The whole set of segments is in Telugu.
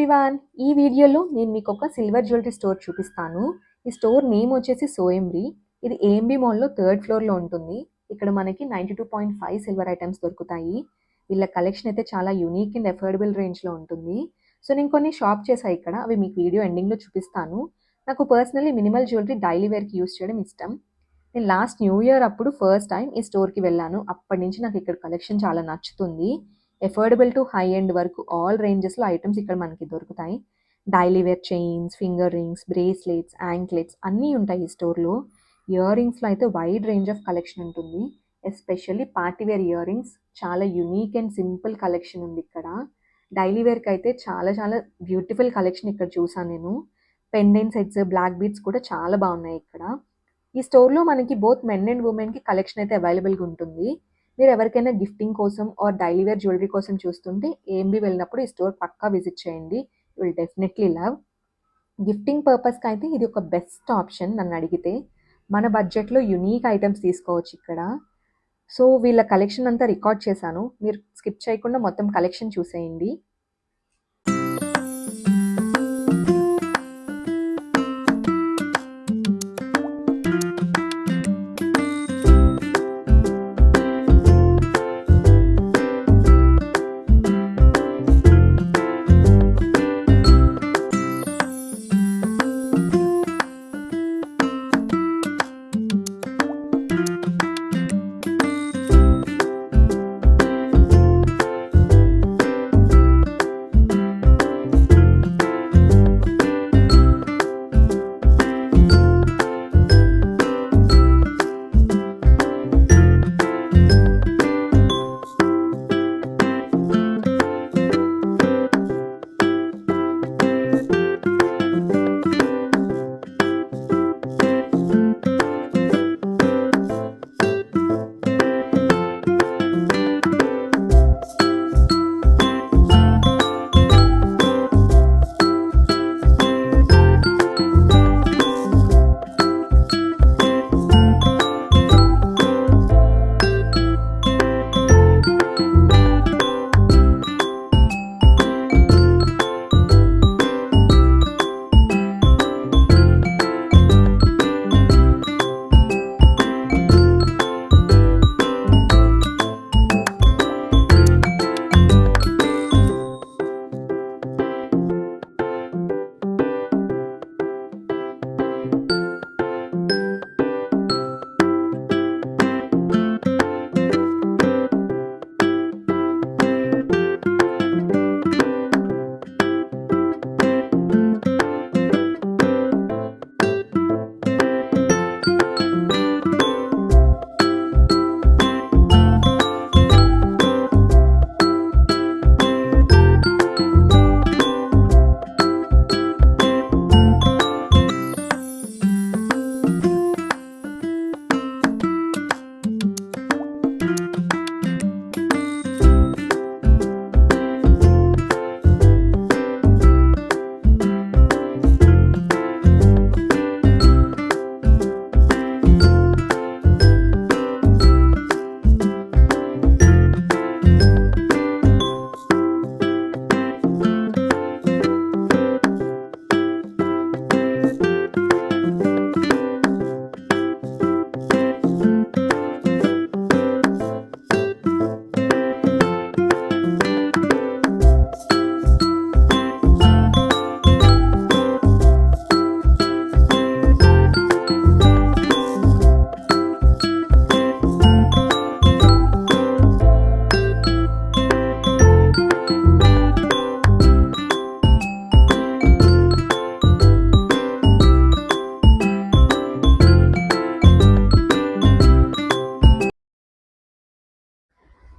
ఎవ్రీవాన్, ఈ వీడియోలో నేను మీకు ఒక సిల్వర్ జ్యువెలరీ స్టోర్ చూపిస్తాను. ఈ స్టోర్ నేమ్ వచ్చేసి సోయంబ్రీ. ఇది ఏఎంబీ మాల్లో 3rd ఫ్లోర్లో ఉంటుంది. ఇక్కడ మనకి 92.5 సిల్వర్ ఐటమ్స్ దొరుకుతాయి. వీళ్ళ కలెక్షన్ అయితే చాలా యూనిక్ అండ్ అఫోర్డబుల్ రేంజ్లో ఉంటుంది. సో నేను కొన్ని షాప్ చేశాను ఇక్కడ, అవి మీకు వీడియో ఎండింగ్లో చూపిస్తాను. నాకు పర్సనలీ మినిమల్ జ్యువెలరీ డైలీ వేర్కి యూస్ చేయడం ఇష్టం. నేను లాస్ట్ న్యూ ఇయర్ అప్పుడు ఫస్ట్ టైం ఈ స్టోర్కి వెళ్ళాను. అప్పటి నుంచి నాకు ఇక్కడ కలెక్షన్ చాలా నచ్చుతుంది. ఎఫోర్డబుల్ టు హై ఎండ్ వరకు ఆల్ రేంజెస్లో ఐటమ్స్ ఇక్కడ మనకి దొరుకుతాయి. Daily wear chains, finger rings, bracelets, anklets అన్నీ ఉంటాయి ఈ స్టోర్లో. ఇయర్ రింగ్స్లో అయితే వైడ్ రేంజ్ ఆఫ్ కలెక్షన్ ఉంటుంది. Especially party wear ear rings చాలా యూనిక్ అండ్ సింపుల్ కలెక్షన్ ఉంది ఇక్కడ. డైలీ వేర్కి అయితే చాలా చాలా బ్యూటిఫుల్ కలెక్షన్ ఇక్కడ చూసాను నేను. పెండెంట్ సెట్స్, బ్లాక్ బీడ్స్ కూడా చాలా బాగున్నాయి ఇక్కడ. ఈ స్టోర్లో మనకి బోత్ మెన్ అండ్ ఉమెన్కి కలెక్షన్ అయితే అవైలబుల్గా ఉంటుంది. మీరు ఎవరికైనా గిఫ్టింగ్ కోసం ఆర్ డైలీ వేర్ జ్యువెలరీ కోసం చూస్తుంటే ఏఎంబీ వెళ్ళినప్పుడు ఈ స్టోర్ పక్కా విజిట్ చేయండి. You will definitely love. Gifting పర్పస్కి అయితే ఇది ఒక బెస్ట్ ఆప్షన్ నన్ను అడిగితే. మన బడ్జెట్లో యునీక్ ఐటమ్స్ తీసుకోవచ్చు ఇక్కడ. సో వీళ్ళ కలెక్షన్ అంతా రికార్డ్ చేశాను, మీరు స్కిప్ చేయకుండా మొత్తం కలెక్షన్ చూసేయండి.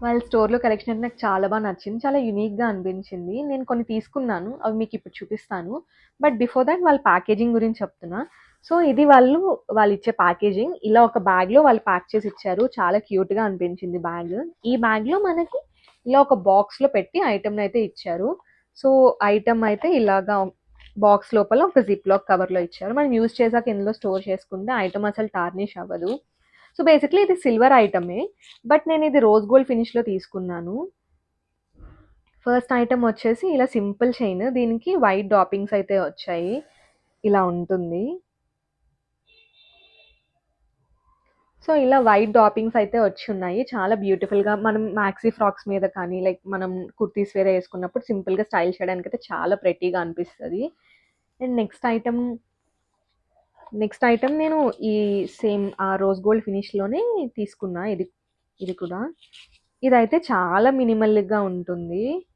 వాళ్ళ స్టోర్లో కలెక్షన్ అయితే నాకు చాలా బాగా నచ్చింది, చాలా యూనిక్గా అనిపించింది. నేను కొన్ని తీసుకున్నాను, అవి మీకు ఇప్పుడు చూపిస్తాను. బట్ బిఫోర్ దాట్ వాళ్ళ ప్యాకేజింగ్ గురించి చెప్తున్నా. సో ఇది వాళ్ళు ఇచ్చే ప్యాకేజింగ్ ఇలా ఒక బ్యాగ్లో వాళ్ళు ప్యాక్ చేసి ఇచ్చారు. చాలా క్యూట్గా అనిపించింది బ్యాగ్. ఈ బ్యాగ్లో మనకి ఇలా ఒక బాక్స్లో పెట్టి ఐటమ్ని అయితే ఇచ్చారు. సో ఐటమ్ అయితే ఇలాగా బాక్స్ లోపల ఒక జిప్ లాక్ కవర్లో ఇచ్చారు. మనం యూజ్ చేసాక ఇందులో స్టోర్ చేసుకుంటే ఐటమ్ అసలు టార్నిష్ అవ్వదు. సో బేసిక్లీ ఇది సిల్వర్ ఐటమే, బట్ నేను ఇది రోజ్ గోల్డ్ ఫినిష్లో తీసుకున్నాను. ఫస్ట్ ఐటమ్ వచ్చేసి ఇలా సింపుల్ చైన్. దీనికి వైట్ డాపింగ్స్ అయితే వచ్చాయి. ఇలా ఉంటుంది. సో, ఇలా వైట్ డాపింగ్స్ అయితే వచ్చున్నాయి. చాలా బ్యూటిఫుల్‌గా మనం మాక్సీ ఫ్రాక్స్ మీద కానీ, లైక్ మనం కుర్తీస్ వేరే యేసుకున్నప్పుడు సింపుల్‌గా స్టైల్ చేయడానికైతే చాలా ప్రెట్టీగా అనిపిస్తది. అండ్ నెక్స్ట్ ఐటమ్ నేను ఈ సేమ్ రోజ్ గోల్డ్ ఫినిష్‌లోనే తీసుకున్నా. ఇది కూడా. ఇదైతే చాలా మినిమల్‌గా ఉంటుంది.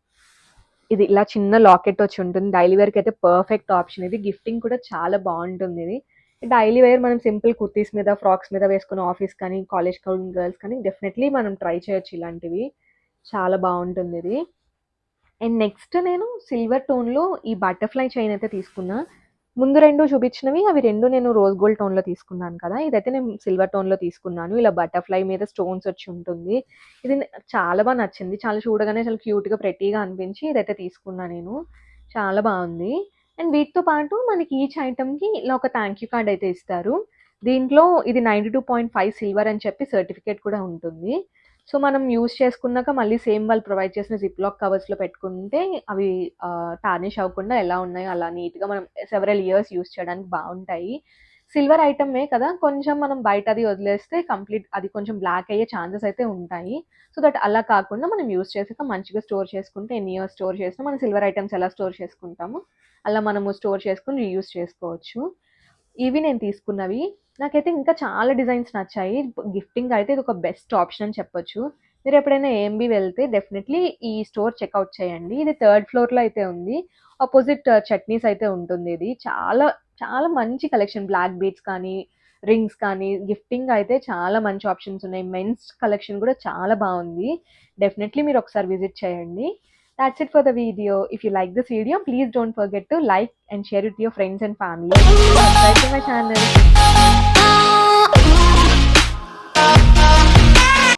ఇది ఇలా చిన్న లాకెట్ వచ్చి ఉంటుంది. డైలీ వేర్‌కి అయితే పర్ఫెక్ట్ ఆప్షన్ ఇది. గిఫ్టింగ్ కూడా చాలా బావుంటుంది ఇది. డైలీ వేర్ మనం సింపుల్ కుర్తీస్ మీద, ఫ్రాక్స్ మీద వేసుకుని ఆఫీస్ కానీ, కాలేజ్ గోయింగ్ గర్ల్స్ కానీ డెఫినెట్‌లీ మనం ట్రై చేయొచ్చు ఇలాంటివి. చాలా బావుంటుందిది. అండ్ నెక్స్ట్ నేను సిల్వర్ టోన్‌లో ఈ బటర్‌ఫ్లై చైన్ అయితే తీసుకున్నా. ముందు 2 చూపించినవి అవి 2 నేను రోజ్ గోల్డ్ టోన్‌లో తీసుకున్నాను కదా! ఇదైతే నేను సిల్వర్ టోన్‌లో తీసుకున్నాను. ఇలా బటర్‌ఫ్లై మీద స్టోన్స్ వచ్చి ఉంటుంది. ఇది చాలా నచ్చింది. చాలా చూడగానే చాలా క్యూట్‌గా, ప్రెట్టీగా అనిపించి ఇదైతే తీసుకున్నా నేను. చాలా బావుంది. అండ్ వీటితో పాటు మనకి ఈచ్ ఐటెమ్‌కి ఇలా ఒక థాంక్ యూ కార్డ్ అయితే ఇస్తారు. దీంట్లో ఇది 92.5 సిల్వర్ అని చెప్పి సర్టిఫికేట్ కూడా ఉంటుంది. సో, మనం యూజ్ చేసుకున్నాక మళ్ళీ సేమ్ వాళ్ళు ప్రొవైడ్ చేసిన జిప్‌లాక్ కవర్స్‌లో పెట్టుకుంటే అవి టార్నిష్ అవ్వకుండా ఎలా ఉన్నాయో అలా నీట్‌గా మనం సెవెరల్ ఇయర్స్ యూజ్ చేయడానికి బావుంటాయి. సిల్వర్ ఐటమే కదా! కొంచెం మనం బయట అది వదిలేస్తే అది కొంచెం బ్లాక్ అయ్యే ఛాన్సెస్ అయితే ఉంటాయి. సో దట్ అలా కాకుండా మనం యూజ్ చేసాక మంచిగా స్టోర్ చేసుకుంటే ఎన్ని ఇయర్స్ స్టోర్ చేసినా మనం సిల్వర్ ఐటెమ్స్ ఎలా స్టోర్ చేసుకుంటామో అలా మనము స్టోర్ చేసుకొని రీయూజ్ చేసుకోవచ్చు. ఇవి నేను తీసుకున్నవి. నాకైతే ఇంకా చాలా డిజైన్స్ నచ్చాయి. గిఫ్టింగ్ అయితే ఇదొక బెస్ట్ ఆప్షన్ అని చెప్పొచ్చు. మీరెప్పుడైనా ఏఎంబీ వెళ్తే డెఫినెట్‌లీ ఈ స్టోర్ చెక్‌ఔట్ చేయండి. ఇది థర్డ్ ఫ్లోర్‌లో అయితే ఉంది. అపోజిట్ చట్నీస్ అయితే ఉంటుంది ఇది. చాలా, చాలా మంచి కలెక్షన్. బ్లాక్ బీడ్స్ కానీ, రింగ్స్ కానీ, గిఫ్టింగ్ అయితే చాలా మంచి ఆప్షన్స్ ఉన్నాయి. మెన్స్ కలెక్షన్ కూడా చాలా బావుంది. డెఫినెట్‌లీ మీరొకసారి విజిట్ చేయండి. That's it for the video. If you like this video, please don't forget to like and share it with your friends and family. And subscribe to my channel.